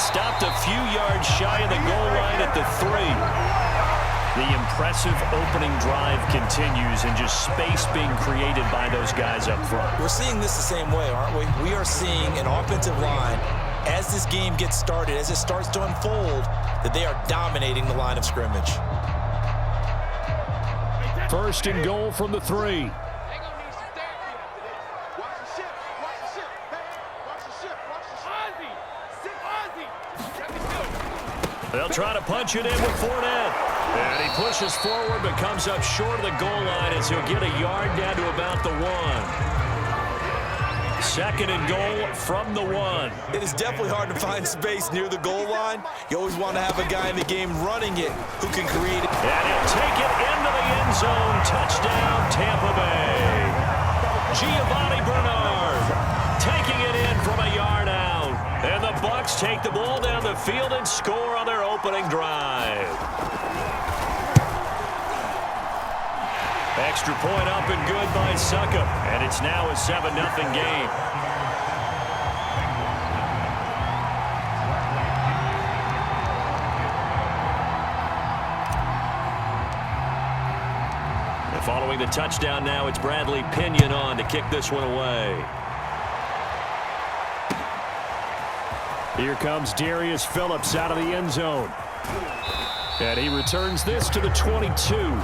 stopped a few yards shy of the goal line at the 3. The impressive opening drive continues, and just space being created by those guys up front. We're seeing this the same way, aren't we? We are seeing an offensive line, as this game gets started, as it starts to unfold, that they are dominating the line of scrimmage. First and goal from the 3. They'll try to punch it in with Fournette. And he pushes forward but comes up short of the goal line as he'll get a yard down to about the 1. Second and goal from the 1. It is definitely hard to find space near the goal line. You always want to have a guy in the game running it who can create it. And he'll take it into the end zone. Touchdown, Tampa Bay. Giovanni Bernard taking it in from a yard out. And the Bucs take the ball down the field and score on their opening drive. Extra point up and good by Succop. And it's now a 7-0 game. And following the touchdown now, it's Bradley Pinion on to kick this one away. Here comes Darius Phillips out of the end zone. And he returns this to the 22.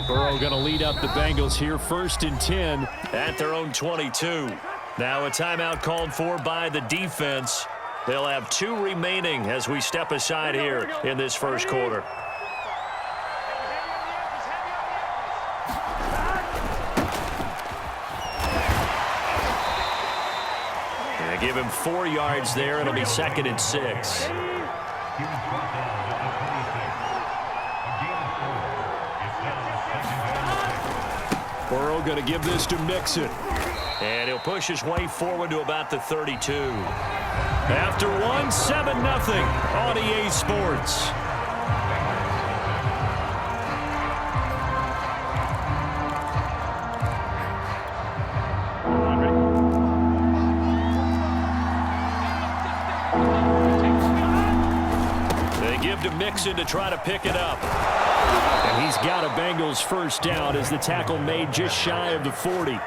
Burrow going to lead up the Bengals here, 1st and 10 at their own 22. Now a timeout called for by the defense. They'll have 2 remaining as we step aside here in this first quarter. They give him 4 yards there. It'll be 2nd and 6. Burrow going to give this to Mixon. And he'll push his way forward to about the 32. After 1, 7-0 on EA Sports. They give to Mixon to try to pick it up. And he's got a Bengals first down as the tackle made just shy of the 40.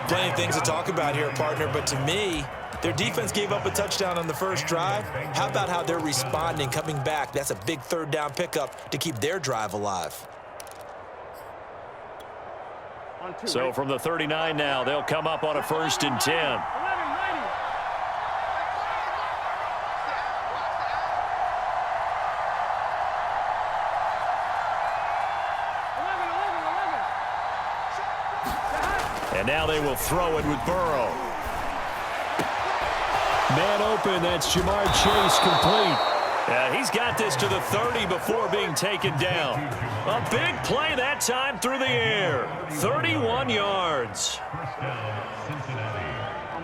Plenty of things to talk about here, partner, but to me, their defense gave up a touchdown on the first drive. How about how they're responding, coming back? That's a big 3rd down pickup to keep their drive alive. So from the 39 now, they'll come up on a 1st and 10. And now they will throw it with Burrow. Man open, that's Jamar Chase complete. He's got this to the 30 before being taken down. A big play that time through the air. 31 yards.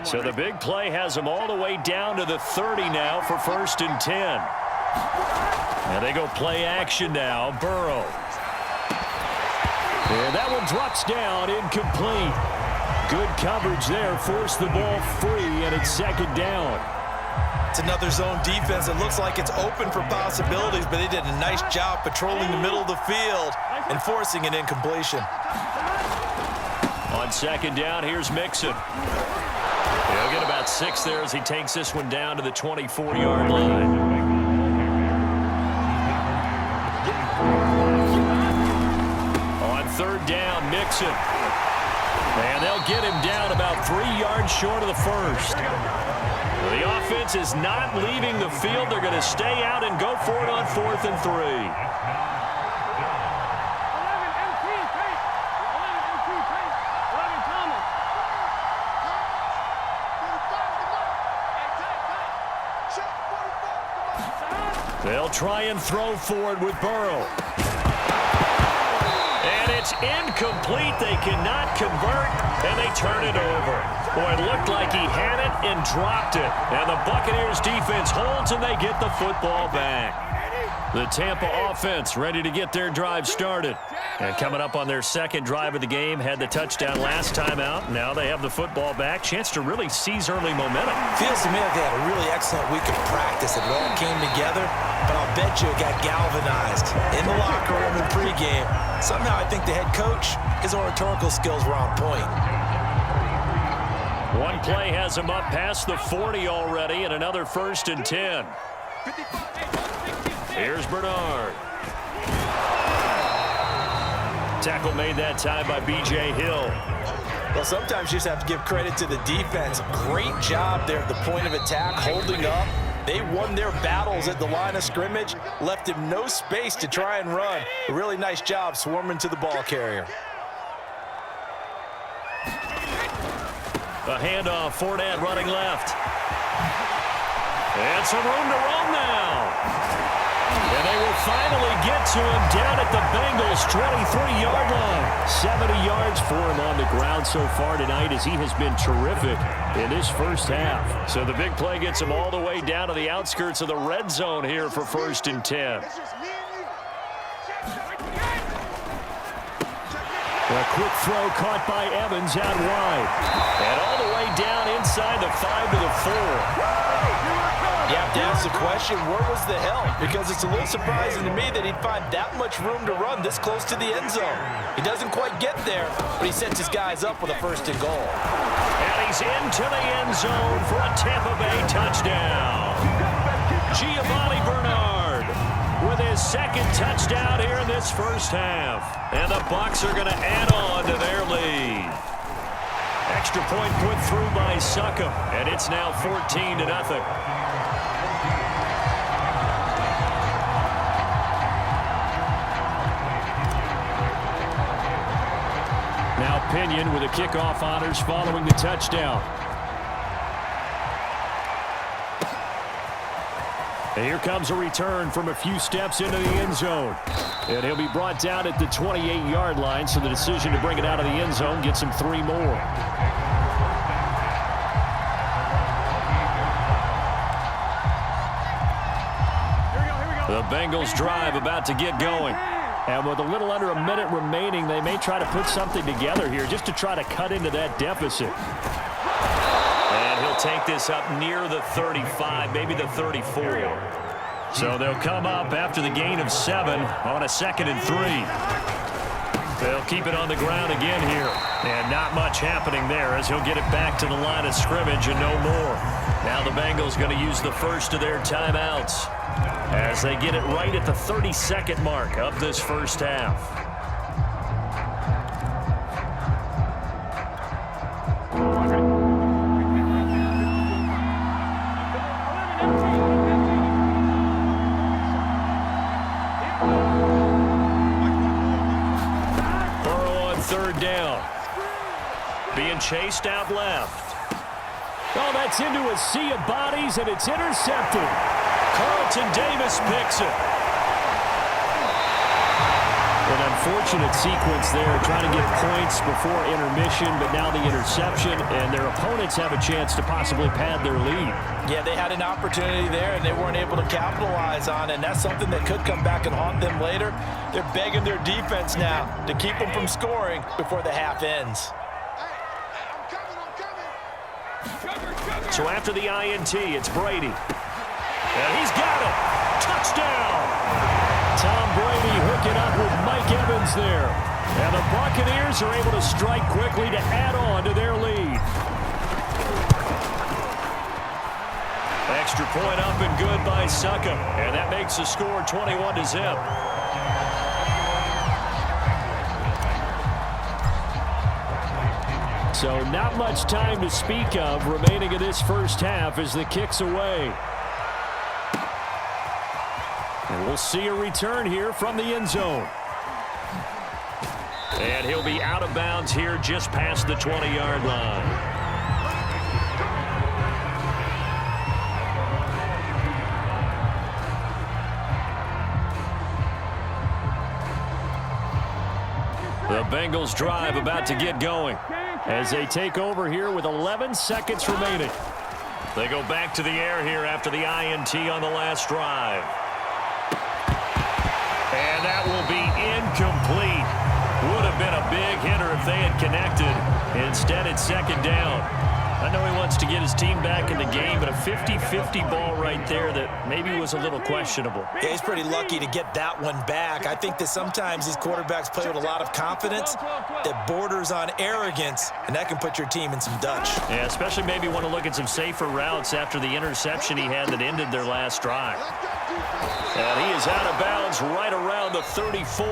So the big play has him all the way down to the 30 now for 1st and 10. And they go play action now. Burrow. And that one drops down, incomplete. Good coverage there, forced the ball free, and it's second down. It's another zone defense. It looks like it's open for possibilities, but they did a nice job patrolling the middle of the field and forcing an incompletion. On second down, here's Mixon. He'll get about 6 there as he takes this one down to the 24-yard line. On third down, Mixon. And they'll get him down about 3 yards short of the first. The offense is not leaving the field. They're going to stay out and go for it on 4th and 3. They'll try and throw forward with Burrow. And it's incomplete. They cannot convert, and they turn it over. Boy, it looked like he had it and dropped it. And the Buccaneers defense holds, and they get the football back. The Tampa offense ready to get their drive started. And coming up on their second drive of the game, had the touchdown last time out. Now they have the football back. Chance to really seize early momentum. Feels to me like they had a really excellent week of practice. It all came together, but I'll bet you it got galvanized in the locker room in pregame. Somehow I think the head coach, his oratorical skills were on point. One play has him up past the 40 already, and another 1st and 10. Here's Bernard. Tackle made that time by B.J. Hill. Well, sometimes you just have to give credit to the defense. Great job there at the point of attack, holding up. They won their battles at the line of scrimmage, left him no space to try and run. A really nice job swarming to the ball carrier. A handoff, Fournette running left. And some room to roam now. And they will finally get to him down at the Bengals' 23-yard line. 70 yards for him on the ground so far tonight as he has been terrific in this first half. So the big play gets him all the way down to the outskirts of the red zone here for 1st and 10. A quick throw caught by Evans out wide. And all the way down inside the 5 to the 4. You have to ask the question, where was the help? Because it's a little surprising to me that he'd find that much room to run this close to the end zone. He doesn't quite get there, but he sets his guys up with a 1st and goal. And he's into the end zone for a Tampa Bay touchdown. Giovanni Bernard with his 2nd touchdown here in this first half. And the Bucs are going to add on to their lead. Extra point put through by Succop, and it's now 14-0. Now Pinion with the kickoff honors following the touchdown. And here comes a return from a few steps into the end zone. And he'll be brought down at the 28-yard line, so the decision to bring it out of the end zone gets him 3 more. The Bengals drive about to get going. And with a little under a minute remaining, they may try to put something together here just to try to cut into that deficit. And he'll take this up near the 35, maybe the 34. So they'll come up after the gain of 7 on a 2nd and 3. They'll keep it on the ground again here. And not much happening there as he'll get it back to the line of scrimmage and no more. Now the Bengals going to use the first of their timeouts as they get it right at the 32nd mark of this first half. Burrow on 3rd down. Being chased out left. Oh, that's into a sea of bodies, and it's intercepted. Carlton Davis picks it. And unfortunate sequence there, trying to get points before intermission, but now the interception, and their opponents have a chance to possibly pad their lead. Yeah, they had an opportunity there, and they weren't able to capitalize on it, and that's something that could come back and haunt them later. They're begging their defense now to keep them from scoring before the half ends. So after the INT, it's Brady. And he's got it. Touchdown. Tom Brady hooking up with Mike Evans there. And the Buccaneers are able to strike quickly to add on to their lead. Extra point up and good by Succa. And that makes the score 21-0. So not much time to speak of remaining in this first half as the kick's away. And we'll see a return here from the end zone. And he'll be out of bounds here just past the 20-yard line. The Bengals drive about to get going as they take over here with 11 seconds remaining. They go back to the air here after the INT on the last drive. And that will be incomplete. Would have been a big hitter if they had connected. Instead, it's second down. I know he wants to get his team back in the game, but a 50-50 ball right there that maybe was a little questionable. Yeah, he's pretty lucky to get that one back. I think that sometimes these quarterbacks play with a lot of confidence that borders on arrogance, and that can put your team in some Dutch. Yeah, especially maybe want to look at some safer routes after the interception he had that ended their last drive. And he is out of bounds right around the 34.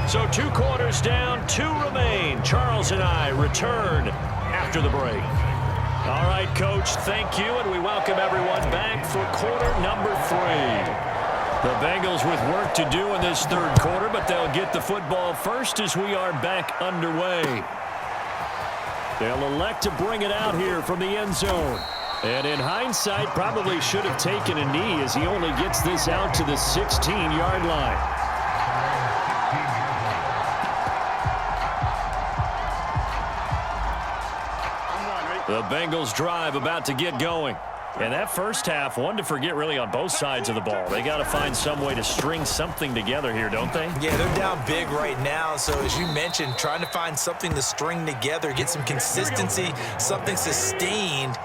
So 2 quarters down, 2 remain. Charles and I return after the break. All right, Coach, thank you, and we welcome everyone back for quarter number 3. The Bengals with work to do in this third quarter, but they'll get the football first as we are back underway. They'll elect to bring it out here from the end zone. And in hindsight, probably should have taken a knee as he only gets this out to the 16-yard line. The Bengals drive about to get going. And that first half, one to forget really on both sides of the ball. They got to find some way to string something together here, don't they? Yeah, they're down big right now. So as you mentioned, trying to find something to string together, get some consistency, something sustained,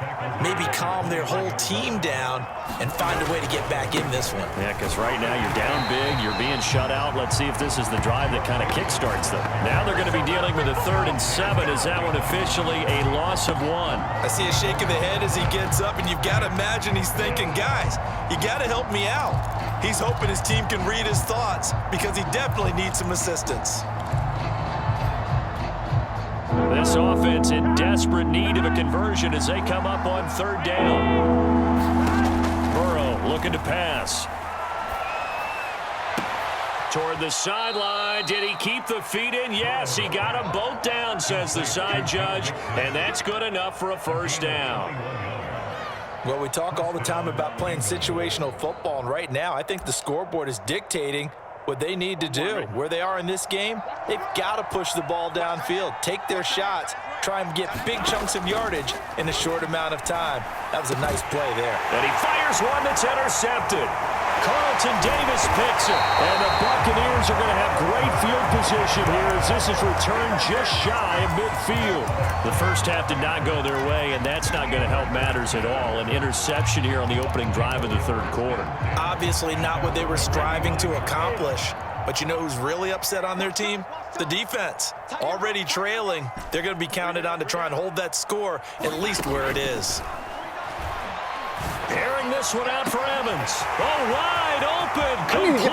maybe calm their whole team down and find a way to get back in this one. Yeah, because right now you're down big, you're being shut out. Let's see if this is the drive that kind of kickstarts them. Now they're going to be dealing with a 3rd and 7. Is that one officially a loss of 1? I see a shake of the head as he gets up, and you've got to imagine he's thinking, guys, you got to help me out. He's hoping his team can read his thoughts because he definitely needs some assistance. This offense in desperate need of a conversion as they come up on 3rd down. Burrow looking to pass. Toward the sideline. Did he keep the feet in? Yes, he got them both down, says the side judge, and that's good enough for a 1st down. Well, we talk all the time about playing situational football, and right now I think the scoreboard is dictating what they need to do. Where they are in this game, they've got to push the ball downfield, take their shots, try and get big chunks of yardage in a short amount of time. That was a nice play there. And he fires one that's intercepted. Carlton Davis picks it. And the Buccaneers are going to have great field position here as this is returned just shy of midfield. The first half did not go their way, and that's not going to help matters at all. An interception here on the opening drive of the 3rd quarter. Obviously not what they were striving to accomplish. But you know who's really upset on their team? The defense. Already trailing. They're going to be counted on to try and hold that score at least where it is. Airing this one out for Evans. Oh, wide open. Complete.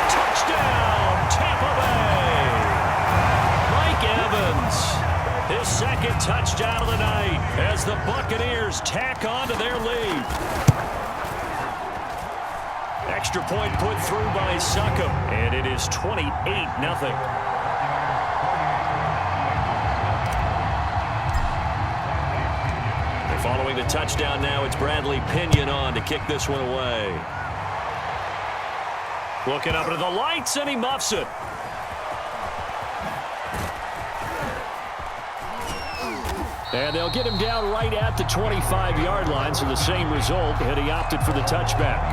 Touchdown, Tampa Bay. Mike Evans. His 2nd touchdown of the night as the Buccaneers tack on to their lead. Extra point put through by Succa, and it is 28-0. Following the touchdown now, it's Bradley Pinion on to kick this one away. Looking up into the lights, and he muffs it. And they'll get him down right at the 25-yard line, so the same result, and he opted for the touchback.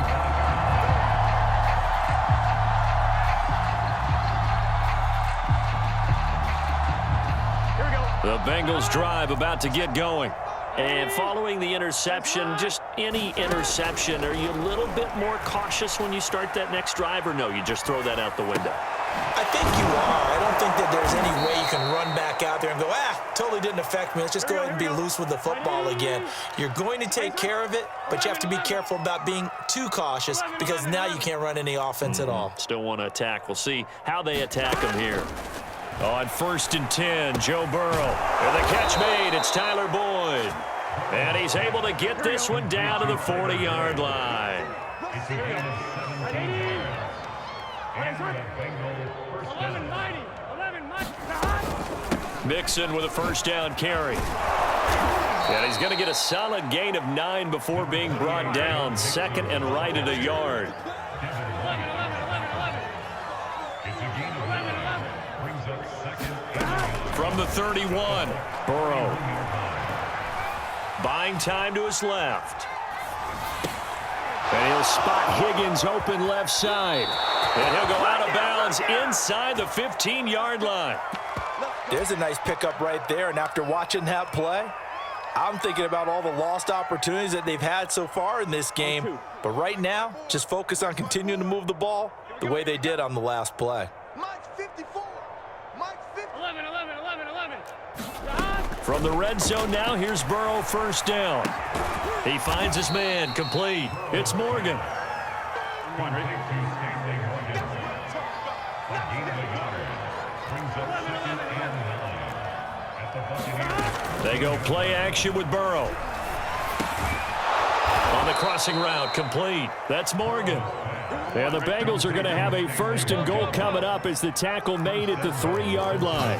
The Bengals drive about to get going. And following the interception, just any interception, are you a little bit more cautious when you start that next drive, or no, you just throw that out the window? I think you are. I don't think that there's any way you can run back out there and go, totally didn't affect me. Let's just go ahead and be loose with the football again. You're going to take care of it, but you have to be careful about being too cautious because now you can't run any offense at all. Still want to attack. We'll see how they attack him here. On 1st and 10, Joe Burrow. And the catch made. It's Tyler Boyd. And he's able to get this one down to the 40-yard line. Mixon with a first down carry. And he's going to get a solid gain of 9 before being brought down. 2nd and right at a yard. From the 31, Burrow. Buying time to his left. And he'll spot Higgins open left side. And he'll go out of bounds inside the 15-yard line. There's a nice pickup right there, and after watching that play, I'm thinking about all the lost opportunities that they've had so far in this game. But right now, just focus on continuing to move the ball the way they did on the last play. From the red zone now, here's Burrow, first down. He finds his man, complete. It's Morgan. They go play action with Burrow. On the crossing route, complete. That's Morgan. And the Bengals are going to have a 1st and goal coming up as the tackle made at the 3-yard line.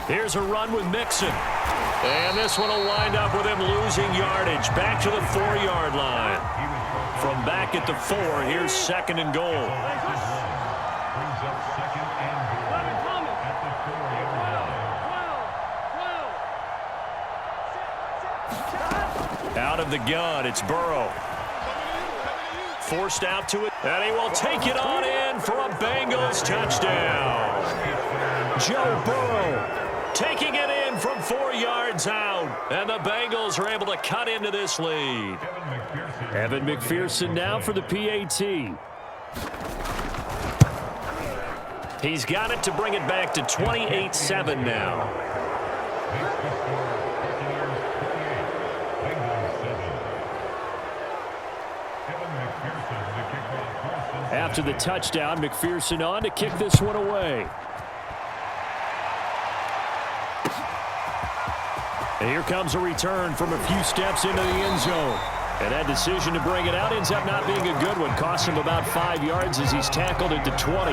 Here's a run with Mixon. And this one will wind up with him losing yardage. Back to the 4-yard line. From back at the 4, here's 2nd and goal. Out of the gun, it's Burrow. Forced out to it, and he will take it on in for a Bengals touchdown. Joe Burrow taking it in from 4 yards out, and the Bengals are able to cut into this lead. Evan McPherson now for the PAT. He's got it to bring it back to 28-7 now. After the touchdown, McPherson on to kick this one away. And here comes a return from a few steps into the end zone. And that decision to bring it out ends up not being a good one. Costs him about 5 yards as he's tackled at the 20.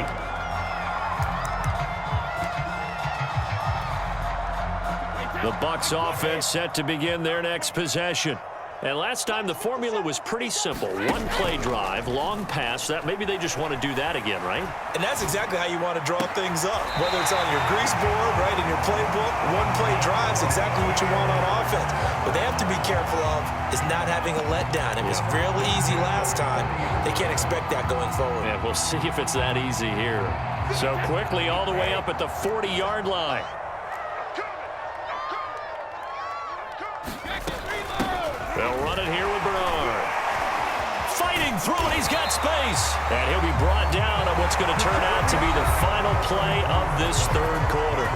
The Bucs offense set to begin their next possession. And last time the formula was pretty simple. 1-play drive, long pass. That maybe they just want to do that again, right? And that's exactly how you want to draw things up. Whether it's on your grease board, right, in your playbook, 1-play drive's exactly what you want on offense. What they have to be careful of is not having a letdown. It was fairly easy last time. They can't expect that going forward. Yeah, we'll see if it's that easy here. So quickly all the way up at the 40-yard line. They'll run it here with Bernard. Fighting through it, he's got space. And he'll be brought down on what's going to turn out to be the final play of this 3rd quarter.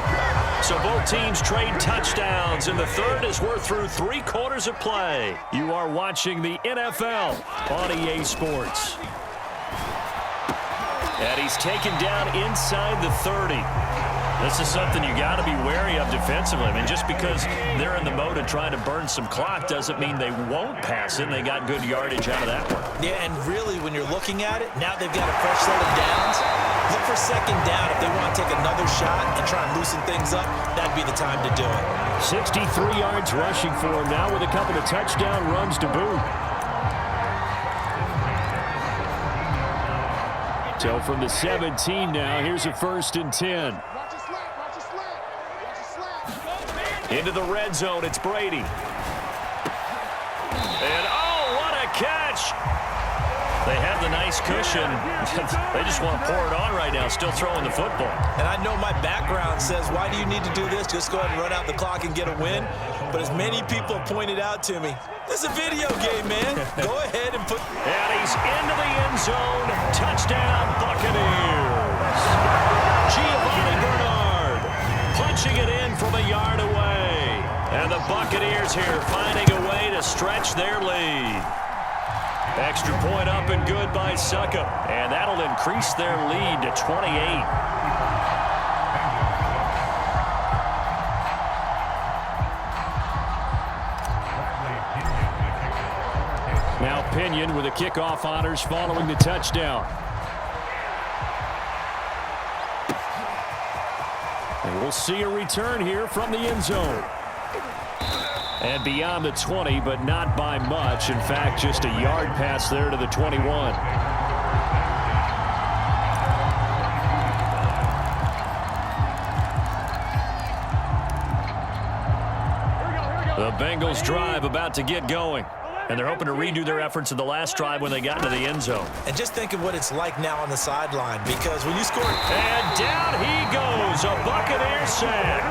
So both teams trade touchdowns, and the 3rd as we're through 3 quarters of play. You are watching the NFL on EA Sports. And he's taken down inside the 30. This is something you got to be wary of defensively. I mean, just because they're in the mode of trying to burn some clock doesn't mean they won't pass it. They got good yardage out of that one. Yeah, and really, when you're looking at it, now they've got a fresh set of downs. Look for 2nd down. If they want to take another shot and try and loosen things up, that'd be the time to do it. 63 yards rushing for him now with a couple of touchdown runs to boot. So from the 17 now, here's a 1st and 10. Into the red zone, it's Brady. And, oh, what a catch! They have the nice cushion. They just want to pour it on right now, still throwing the football. And I know my background says, why do you need to do this? Just go ahead and run out the clock and get a win. But as many people pointed out to me, this is a video game, man. Go ahead and put... And he's into the end zone. Touchdown, Buccaneers. Giovanni Bernard punching it in from a yard away. And the Buccaneers here finding a way to stretch their lead. Extra point up and good by Succop. And that'll increase their lead to 28. Now Pinion with the kickoff honors following the touchdown. And we'll see a return here from the end zone. And beyond the 20, but not by much. In fact, just a yard pass there to the 21. The Bengals drive about to get going. And they're hoping to redo their efforts in the last drive when they got into the end zone. And just think of what it's like now on the sideline, because when you score... And down he goes, a Buccaneer sack.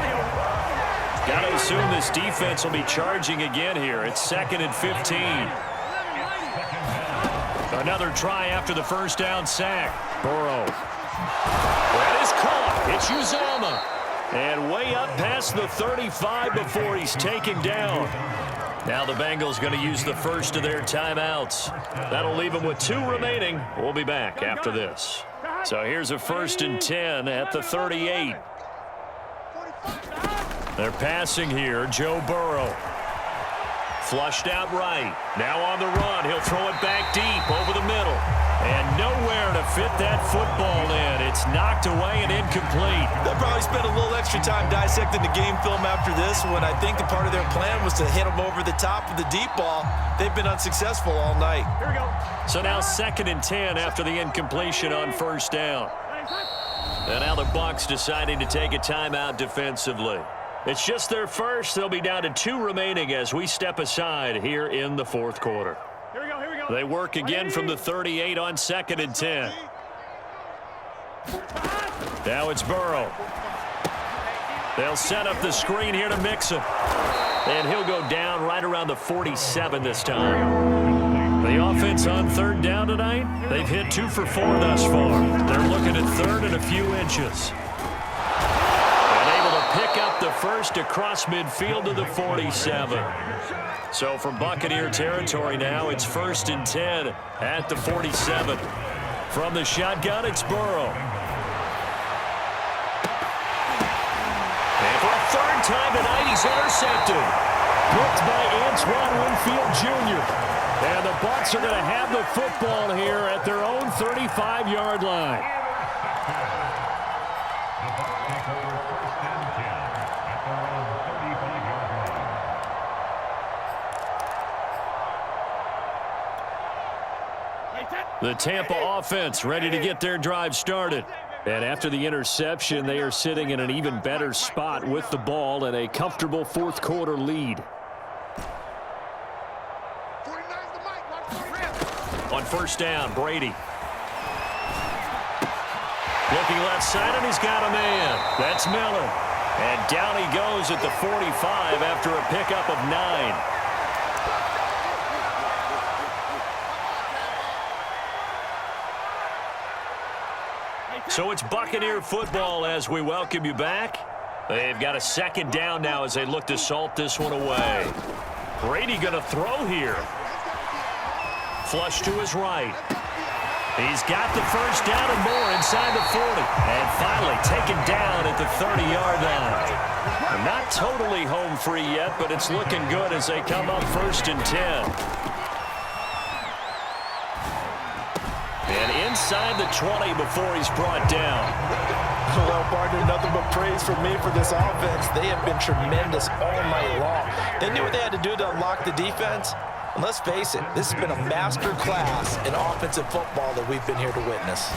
Got to assume this defense will be charging again here. It's 2nd and 15. Another try after the first down sack. Burrow. That is caught. It's Uzomah. And way up past the 35 before he's taken down. Now the Bengals going to use the first of their timeouts. That'll leave them with 2 remaining. We'll be back after this. So here's a 1st and 10 at the 38. They're passing here. Joe Burrow. Flushed out right. Now on the run. He'll throw it back deep over the middle. And nowhere to fit that football in. It's knocked away and incomplete. They'll probably spend a little extra time dissecting the game film after this one. I think the part of their plan was to hit them over the top of the deep ball. They've been unsuccessful all night. Here we go. So now 2nd and 10 after the incompletion on first down. And now the Bucs deciding to take a timeout defensively. It's just their first. They'll be down to 2 remaining as we step aside here in the 4th quarter. Here we go, here we go. They work again from the 38 on 2nd and 10. Now it's Burrow. They'll set up the screen here to mix him. And he'll go down right around the 47 this time. The offense on 3rd down tonight, they've hit 2 for 4 thus far. They're looking at 3rd and a few inches. Pick up the first across midfield to the 47. So from Buccaneer territory now, it's 1st and 10 at the 47. From the shotgun, it's Burrow. And for a 3rd time tonight, he's intercepted. Picked by Antoine Winfield Jr. And the Bucs are going to have the football here at their own 35-yard line. The Tampa offense ready to get their drive started. And after the interception, they are sitting in an even better spot with the ball and a comfortable 4th quarter lead. On first down, Brady. Looking left side, and he's got a man. That's Miller. And down he goes at the 45 after a pickup of 9. So it's Buccaneer football as we welcome you back. They've got a 2nd down now as they look to salt this one away. Brady going to throw here. Flush to his right. He's got the first down and more inside the 40. And finally taken down at the 30-yard line. Not totally home free yet, but it's looking good as they come up 1st and 10. And inside the 20 before he's brought down. Well, partner, nothing but praise from me for this offense. They have been tremendous all night long. They knew what they had to do to unlock the defense. And let's face it, this has been a master class in offensive football that we've been here to witness.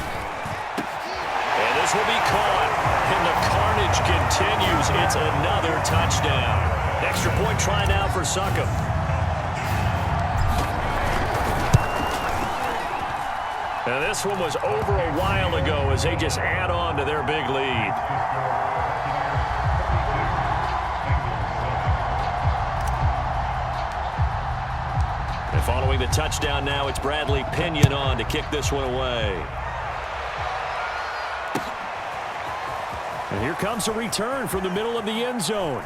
And this will be caught. And the carnage continues. It's another touchdown. Extra point try now for Succop. And this one was over a while ago as they just add on to their big lead. And following the touchdown now, it's Bradley Pinion on to kick this one away. And here comes a return from the middle of the end zone.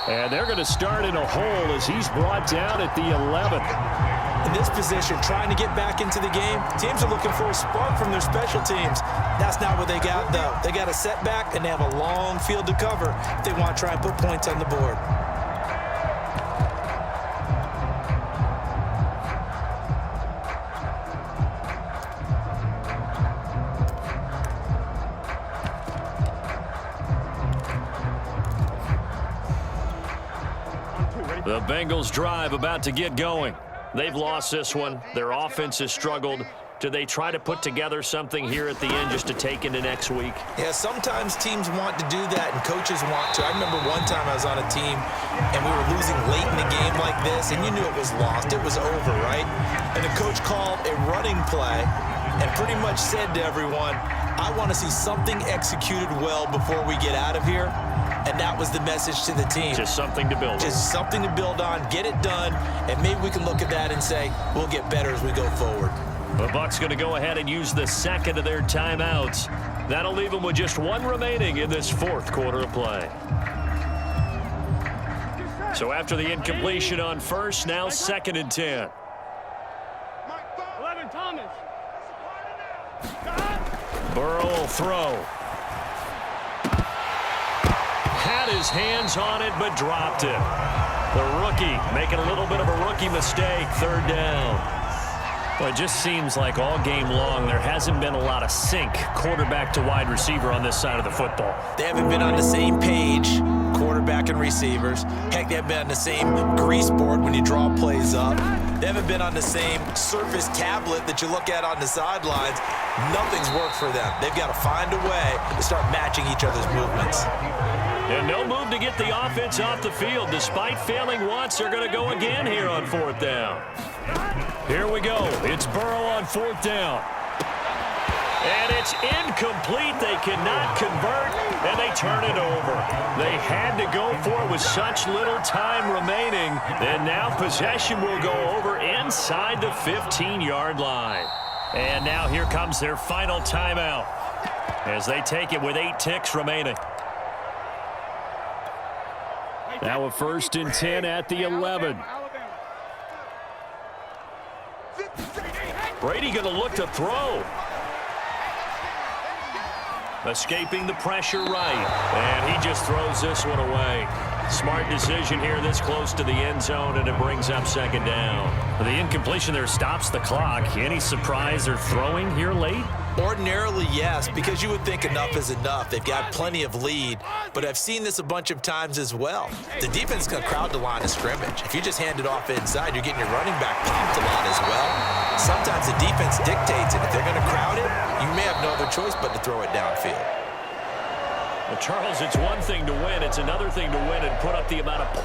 And they're going to start in a hole as he's brought down at the 11th. In this position, trying to get back into the game, teams are looking for a spark from their special teams. That's not what they got, though. They got a setback, and they have a long field to cover if they want to try and put points on the board. The Bengals drive about to get going. They've lost this one. Their offense has struggled. Do they try to put together something here at the end just to take into next week? Yeah, sometimes teams want to do that and coaches want to. I remember one time I was on a team and we were losing late in the game like this, and you knew it was lost. It was over, right? And the coach called a running play and pretty much said to everyone, I want to see something executed well before we get out of here. And that was the message to the team. Just something to build on. Just something to build on, get it done, and maybe we can look at that and say, we'll get better as we go forward. The Bucs going to go ahead and use the second of their timeouts. That'll leave them with just one remaining in this fourth quarter of play. So after the incompletion on first, now 2nd and 10. 11, Thomas. Burrow will throw. Had his hands on it, but dropped it. The rookie making a little bit of a rookie mistake, 3rd down. Well, it just seems like all game long there hasn't been a lot of sync quarterback to wide receiver on this side of the football. They haven't been on the same page, quarterback and receivers. Heck, they haven't been on the same grease board when you draw plays up. They haven't been on the same Surface tablet that you look at on the sidelines. Nothing's worked for them. They've got to find a way to start matching each other's movements. And no move to get the offense off the field. Despite failing once, they're going to go again here on 4th down. Here we go. It's Burrow on 4th down. And it's incomplete. They cannot convert, and they turn it over. They had to go for it with such little time remaining. And now possession will go over inside the 15-yard line. And now here comes their final timeout as they take it with 8 ticks remaining. Now a 1st and 10 at the 11. Brady going to look to throw. Escaping the pressure right. And he just throws this one away. Smart decision here this close to the end zone, and it brings up 2nd down. The incompletion there stops the clock. Any surprise they're throwing here late? Ordinarily, yes, because you would think enough is enough. They've got plenty of lead, but I've seen this a bunch of times as well. The defense is going to crowd the line of scrimmage. If you just hand it off inside, you're getting your running back popped a lot as well. Sometimes the defense dictates it. If they're going to crowd it, you may have no other choice but to throw it downfield. Well, Charles, it's one thing to win. It's another thing to win and put up the amount of points.